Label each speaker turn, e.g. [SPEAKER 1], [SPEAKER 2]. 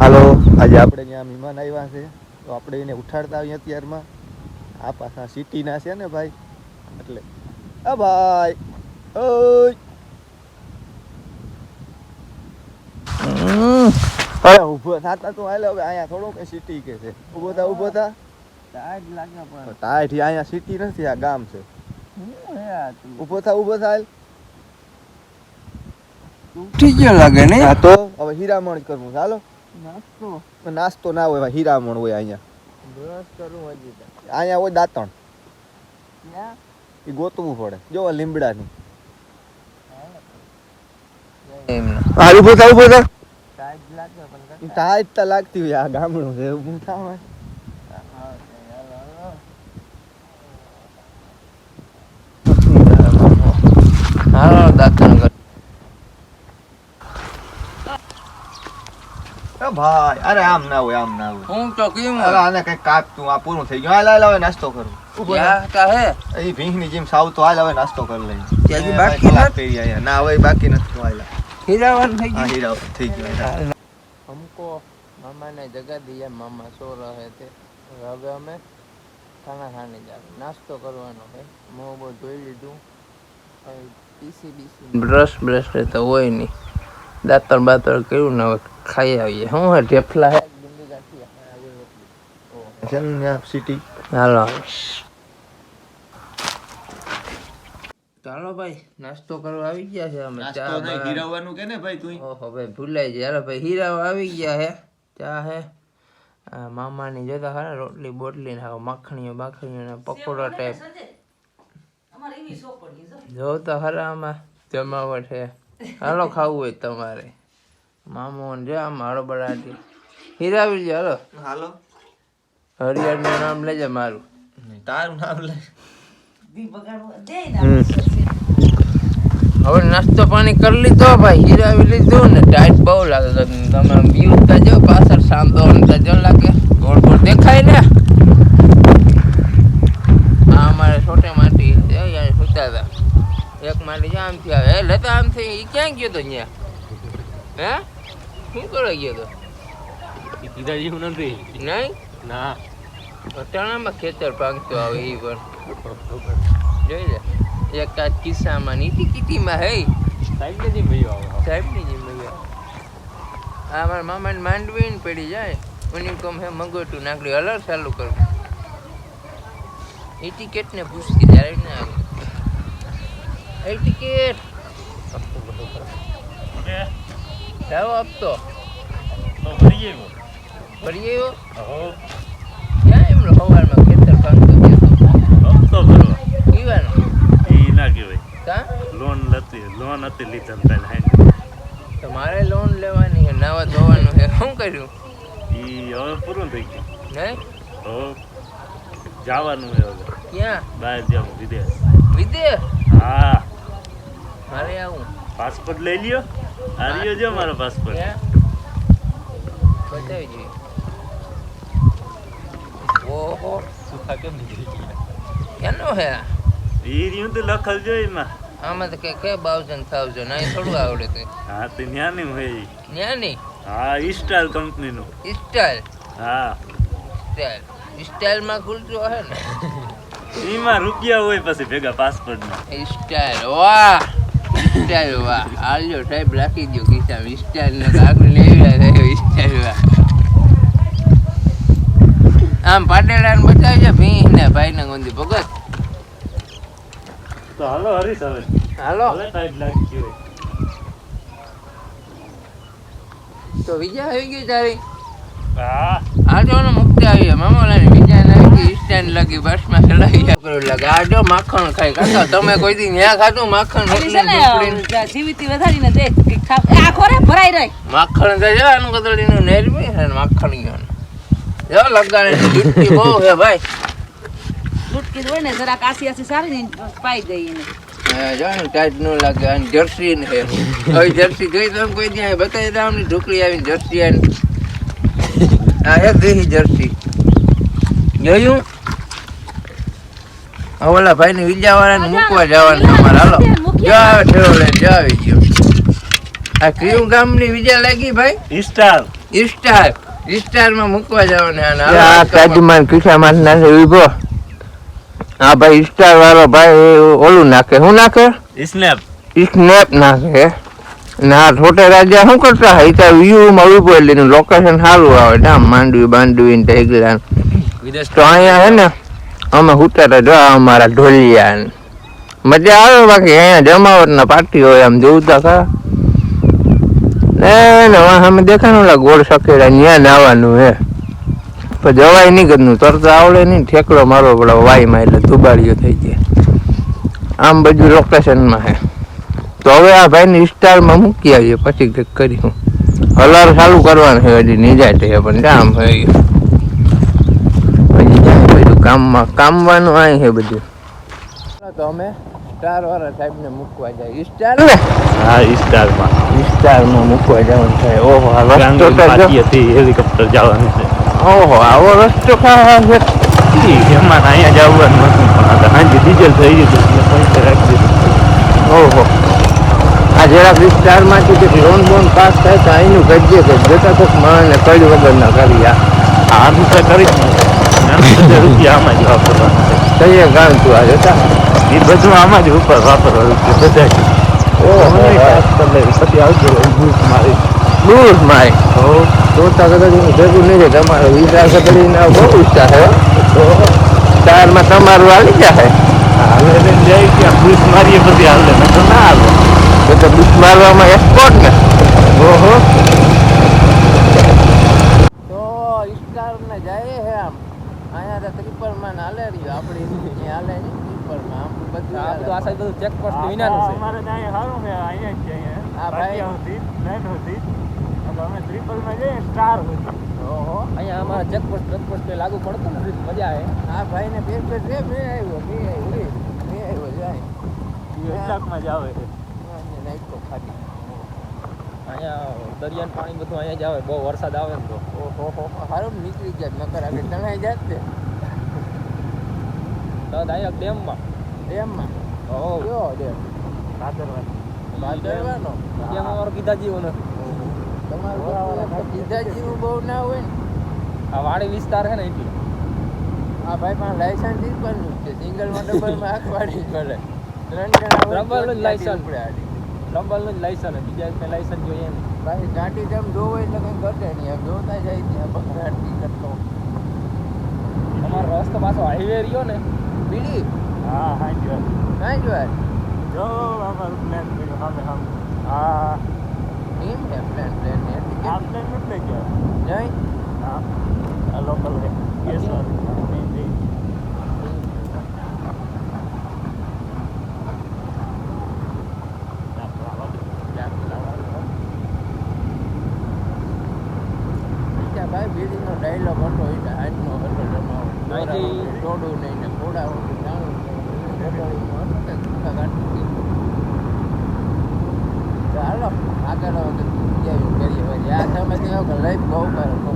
[SPEAKER 1] હાલો, આજે આપણે ત્યાં મહેમાન આવ્યા છે તો આપણે એને ઉઠાડતા આવીએ અત્યારમાં. આ પાછા સિટીના છે ને ભાઈ, એટલે આ ભાઈ ઓય અરે ઊભો થાતા તો હાલે. હવે અહીંયા થોડો કે સિટી કે છે. ઊભો થા ટાઈટ લાગે પણ ટાઈટ અહીંયા સિટી નથી, આ ગામ છે. ઊભો થા હાલ.
[SPEAKER 2] ઠીક લાગે ને.
[SPEAKER 1] હા તો હવે હીરામણ કરવું. ચાલો નાસ્તો ના હોય, હીરામણ હોય અહીંયા.
[SPEAKER 2] બ્રશ કરું હજી
[SPEAKER 1] અહીંયા હોય દાંતણ, એ ગોતવું પડે. જો લીમડાની. હા ઊભો થા ટાઈટ તો લાગતી હોય. આ ગામડું છે, ઊભું થા.
[SPEAKER 2] હાલો દાંતણ કર.
[SPEAKER 1] ભાઈ અરે આમ ના હોય,
[SPEAKER 2] હું તો કેમ
[SPEAKER 1] અરે આને કઈ કાપતું. આ પૂરું થઈ ગયું. હાલ હવે નાસ્તો કરું. એ ભીંગની જેમ સાવ તો હાલ હવે નાસ્તો કરી લઈ.
[SPEAKER 2] ત્યાંથી બાકી
[SPEAKER 1] ના હવે બાકી નથી. હાલ
[SPEAKER 2] હીરાવન થઈ
[SPEAKER 1] हाँ
[SPEAKER 2] ગયું.
[SPEAKER 1] हीरा થઈ ગયું.
[SPEAKER 2] हमको मामा ने जगह दिया, मामा सो रहे थे. હવે અમે ખાના ખાને જાવ, નાસ્તો કરવાનો છે. મોં બહુ ધોઈ લીધું. બ્રશ તો હોય નહીં. દાંતણ બાતણ કર્યું ને હવે ખાઈ આવીએ. શું હે ઢેફલા હે
[SPEAKER 1] સિટી.
[SPEAKER 2] હાલો ચાલો ભાઈ, નાસ્તો કરવા આવી ગયા છે અમે.
[SPEAKER 1] નાસ્તો નહીં હીરાવાનું કે ને ભાઈ તું.
[SPEAKER 2] ઓહો ભાઈ ભૂલાઈ જાય. હાલો ભાઈ હીરાવા આવી ગયા હે. ચા હે મામાની જોતા ખરા રોટલી બોટલી ને માખણીઓ બાખણીઓ ને પકોડા ટાઈપ જોતા ખરા આમાં જમાવટ છે. હાલો ખાવું હોય તમારે. મામો જો આમાં હળબડાટી હીરાવી લ્યો. હાલો
[SPEAKER 1] હાલો
[SPEAKER 2] હરિયાળ નું નામ લેજે મારું.
[SPEAKER 1] તારું નામ લે.
[SPEAKER 2] હવે નાસ્તો પાણી કરી લીધો ભાઈ, હીરાવી લીધું ને. ટાઈટ બહુ લાગે. તમે વ્યૂ જો પાછળ સાંધો જો લાગે, ગોળ ગોળ દેખાય ને. આ અમારે છોટે માટી સુતા હતા. એક માટી આમથી આવે લેતા આમથી. એ ક્યાં ગયો તો ત્યાં? હે શું કરવા ગયો તો?
[SPEAKER 3] કીધા જેવું નથી.
[SPEAKER 2] નહીં
[SPEAKER 3] ના
[SPEAKER 2] અટાણામાં ખેતર પાંગતો આવે એ પણ જોઈ લે. એક આ કિસ્સામાં નીતિ કીટીમાં હે
[SPEAKER 3] સાહેબ નથી ભાઈ આવો.
[SPEAKER 2] સાહેબની જેમ આ મારા મામાને માંડવી ને પડી જાય. એની કોમ હે મગોટું નાખડી હલર ચાલુ કરું. એ ટિકિટ ને પૂછતી ત્યારે ને આવે એ ટિકિટ લાવો આપતો
[SPEAKER 3] ભરી ગયો.
[SPEAKER 2] ભરી આવ્યો.
[SPEAKER 3] હો
[SPEAKER 2] ક્યાં એમનો સવારમાં ખેતર પાંગતો ગયો
[SPEAKER 3] હપ્તો ભરવા
[SPEAKER 2] પીવાનો
[SPEAKER 3] એ ના કહેવાય.
[SPEAKER 2] કા
[SPEAKER 3] લોન હતી લીધા પેલા હે.
[SPEAKER 2] તો મારે લોન લેવાની છે, નાવા ધોવાનું છે. શું કર્યું?
[SPEAKER 3] એ હવે પૂરું થઈ ગયું.
[SPEAKER 2] નહીં
[SPEAKER 3] હવે જવાનું છે. હવે
[SPEAKER 2] ક્યાં?
[SPEAKER 3] બહાર જવું વિદેશ.
[SPEAKER 2] વિદેશ?
[SPEAKER 3] હા
[SPEAKER 2] મારે આવું.
[SPEAKER 3] પાસપોર્ટ લઈ લ્યો. આ રહ્યો જો મારો પાસપોર્ટ.
[SPEAKER 2] ક્યાં? બતાવી જોઈએ. ઓહો
[SPEAKER 3] સુખા કેમ નીકળી ગયા?
[SPEAKER 2] ક્યાંનો હે આ?
[SPEAKER 3] એ રહ્યું તો લખલ જો એમાં.
[SPEAKER 2] આમાં તો કે 1000 અહીં થોડું આવડે તો.
[SPEAKER 3] હા તો ન્યાની હોય ઈ.
[SPEAKER 2] ન્યાની
[SPEAKER 3] હા ઈસ્ટાઇલ કંપનીનું.
[SPEAKER 2] સ્ટાઇલ
[SPEAKER 3] હા
[SPEAKER 2] સ્ટાઇલમાં ખુલતું હે ને.
[SPEAKER 3] એમાં રૂપિયા હોય પછી ભેગા પાસપોર્ટમાં.
[SPEAKER 2] સ્ટાઇલ વાહ, સ્ટાઇલ વાહ. આલ્યો સાહેબ રાખી દો ખિસ્સામાં. સ્ટાઇલ નો આગળ લેવી આવ્યો. સ્ટાઇલ વાહ. આમ પાટેલા ને બતાવી છે ભીં ને ભાઈ ને ગોંધી ભગત.
[SPEAKER 3] તો હાલો હરીશ હવે.
[SPEAKER 2] હાલો
[SPEAKER 3] હવે ટાઈટ લાગી ગયો.
[SPEAKER 2] તો વિજય આવી ગઈ તારી.
[SPEAKER 3] હા
[SPEAKER 2] આજો ને મુક્તિ આવી. મામાલાની વિજય આવી ગઈ. સ્ટેન્ડ લગી બસમાં ચલાવી લાગે. આજો માખણ ખાઈ. કાકા તમે કોઈ દી ન્યા ખાધું માખણ?
[SPEAKER 4] જીવીતી વધારીને દે આખો રે ભરાઈ રહી.
[SPEAKER 2] માખણ તો જો આનું કદડીનું નેરવી છે ને માખણ ગયો જો લગાડે ડૂટકી બહુ હે ભાઈ.
[SPEAKER 4] ડૂટકી હોય ને જરા કાસી સારી ને પાઈ દઈ એને.
[SPEAKER 2] જો ને ટાઈટ ન લાગે. અને જર્સી ને હવે જર્સી જોઈ તમે કોઈ ત્યાં બતાવી દો. આમની ઢોકળી આવી જર્સી આવી. આ હે દેહી જર્સી જોયું. ઓલા ભાઈ ને વિજા વાળાને મૂકવા જવાનું તમારે. હાલો જો આવે ઠેરો લઈને જો આવી ગયો. આ કયું ગામની વિજા લાગી ભાઈ?
[SPEAKER 3] ઈસ્ટાલ.
[SPEAKER 2] સ્ટારમાં મૂકવા જવાના આ કાજુમાન ખિસ્સામાં નાખે ઉભો હા ભાઈ સ્ટાર વાળો ભાઈ ઓલું નાખે શું નાખે
[SPEAKER 3] સ્નેપ
[SPEAKER 2] નાખે ના છોટે રાજા શું કરતા હોય ત્યાં વ્યૂમાં ઉભો એટલે એનું લોકેશન સારું આવે આમ માંડવી ને ઢેગલા તો અહીંયા હે ને અમે ઉતારે જો અમારા ઢોલિયા મજા આવે બાકી અહીંયા જમાવટના પાર્ટી હોય આમ જોતા ખરા ને અમે દેખાનું ઓલા ગોળ સકેડા ત્યાં નાવાનું હે પણ જવાય નહીં કરનું તરતા આવડે નહીં ઠેકડો મારવો પડે વાયમાં એટલે ધુબાડીઓ થઈ જાય આમ બધું લોકેશનમાં હે તો હવે આ ભાઈને સ્ટારમાં મૂકી આવીએ પછી કંઈક કરીશું હલાર ચાલુ કરવાનું છે હજી નિજાય છે પણ આમ હજી જાય બધું કામવાનું અહીં છે બધું તો અમે સ્ટાર વાળા સાહેબને મૂકવા જાય સ્ટાર ને
[SPEAKER 3] હા
[SPEAKER 2] સ્ટારમાં મૂકવા જવાનું થાય ઓહો આ રસ્તો તો જો
[SPEAKER 3] હેલિકોપ્ટર જવાનું છે
[SPEAKER 2] ઓહો આવો રસ્તો ખા છે
[SPEAKER 3] એમાં અહીંયા જવાનું નથી પણ સાંજે ડીઝલ થઈ ગયું એટલે પૈસા રાખી દીધું
[SPEAKER 2] ઓહો આ જરાક વિસ્તારમાંથી કે લોન બોન પાસ થાય તો અહીંનું ગજ્જે કે જતા કોઈક માણસને કઈ વગર ના કરી
[SPEAKER 3] આનું તો કરી જ નથી રૂપિયા આમાં જ વાપરવાના છે
[SPEAKER 2] કઈ ગામ તું આ જતા
[SPEAKER 3] એ બધું આમાં જ ઉપર વાપરવાનું છે બધા જ પછી આવજો બૂસ મારી
[SPEAKER 2] તો કદાચ એનું ભેગું નહીં રહે તમારો વિચાર કરીને બહુ ઈચ્છા છે તો સ્ટારમાં તમારું હાલી જાય
[SPEAKER 3] હાલે જાય ત્યાં બૂસ મારીએ પછી હાલે ને તો ના હાલે
[SPEAKER 2] તો બૂસ મારવામાં એક્સપોર્ટ ને ઓહો તો સ્ટારને જાય છે આમ અહીંયા તો ત્રિપલમાં હાલે રહ્યો આપણી હાલે નહીં ત્રિપલમાં આમ બધું
[SPEAKER 5] આ બધું આ સાઈડ બધું ચેકપોસ્ટ વિનાનું છે
[SPEAKER 3] અમારે ત્યાં સારું છે અહીંયા જ છે
[SPEAKER 2] હા ભાઈ
[SPEAKER 3] લાઈન હતી અમે ટ્રિપલમાં જઈએ સ્ટાર હતી
[SPEAKER 2] ઓહો
[SPEAKER 5] અહીંયા અમારા ચેકપોસ્ટ પે લાગુ પડતું નથી મજા આવે
[SPEAKER 2] આ ભાઈને બે રે મેં આવ્યો જાય
[SPEAKER 3] કલાકમાં જ આવે છે
[SPEAKER 2] નાખો ખાલી
[SPEAKER 5] અહીંયા દરિયાનું પાણી બધું અહીંયા જ આવે બહુ વરસાદ આવે ને તો
[SPEAKER 2] ઓહો સારું નીકળી જાય નકર આગળ તણાઈ જાત ને
[SPEAKER 5] તો અહીંયા ડેમમાં
[SPEAKER 2] ઓ કયો ડેમ
[SPEAKER 3] ભાદરવાનો
[SPEAKER 5] ડેમ અમારો કીધા જેવો નથી
[SPEAKER 2] તમારું કીધા જેવું બહુ ના હોય ને
[SPEAKER 5] આ વાડી વિસ્તાર છે ને એટલે
[SPEAKER 2] આ ભાઈ પણ લાયસન્સ ત્રિપલનું છે સિંગલમાં ડબલમાં આખવાડી કરે 3 જણા
[SPEAKER 5] ડબલનું જ લાયસન્સ
[SPEAKER 2] પડે આડી
[SPEAKER 5] ડબલનું જ લાયસન્સ બીજા કંઈ લાયસન્સ જોઈએ ને
[SPEAKER 2] ભાઈ ગાડી જેમ જોવો એટલે કંઈ ઘટે નહીં આમ જોતા જાય ત્યાં બકરાટી કરતો
[SPEAKER 5] અમારો રસ્તો પાછો હાઈવે રહ્યો ને
[SPEAKER 2] બીડી
[SPEAKER 3] હા હાંજી વાત
[SPEAKER 2] કાંઈ જ વાત
[SPEAKER 3] જો અમારું પ્લાન કર્યું સામે સામે હા
[SPEAKER 2] એમ છે પ્લેન ને
[SPEAKER 3] આ પ્લાન નથી ગયા
[SPEAKER 2] જઈ
[SPEAKER 3] હા આ લોકલ છે યસ સર
[SPEAKER 2] ભાઈ બીડીનો ડાયલોગ હતો એ હાથનો હતો જમાવો
[SPEAKER 5] અહીંથી
[SPEAKER 2] ટોડું નહીં ને ઘોડા હતું જાણું ચાલો આગળ કરીએ આ તમે કહો કે લાઈફ બહુ કરો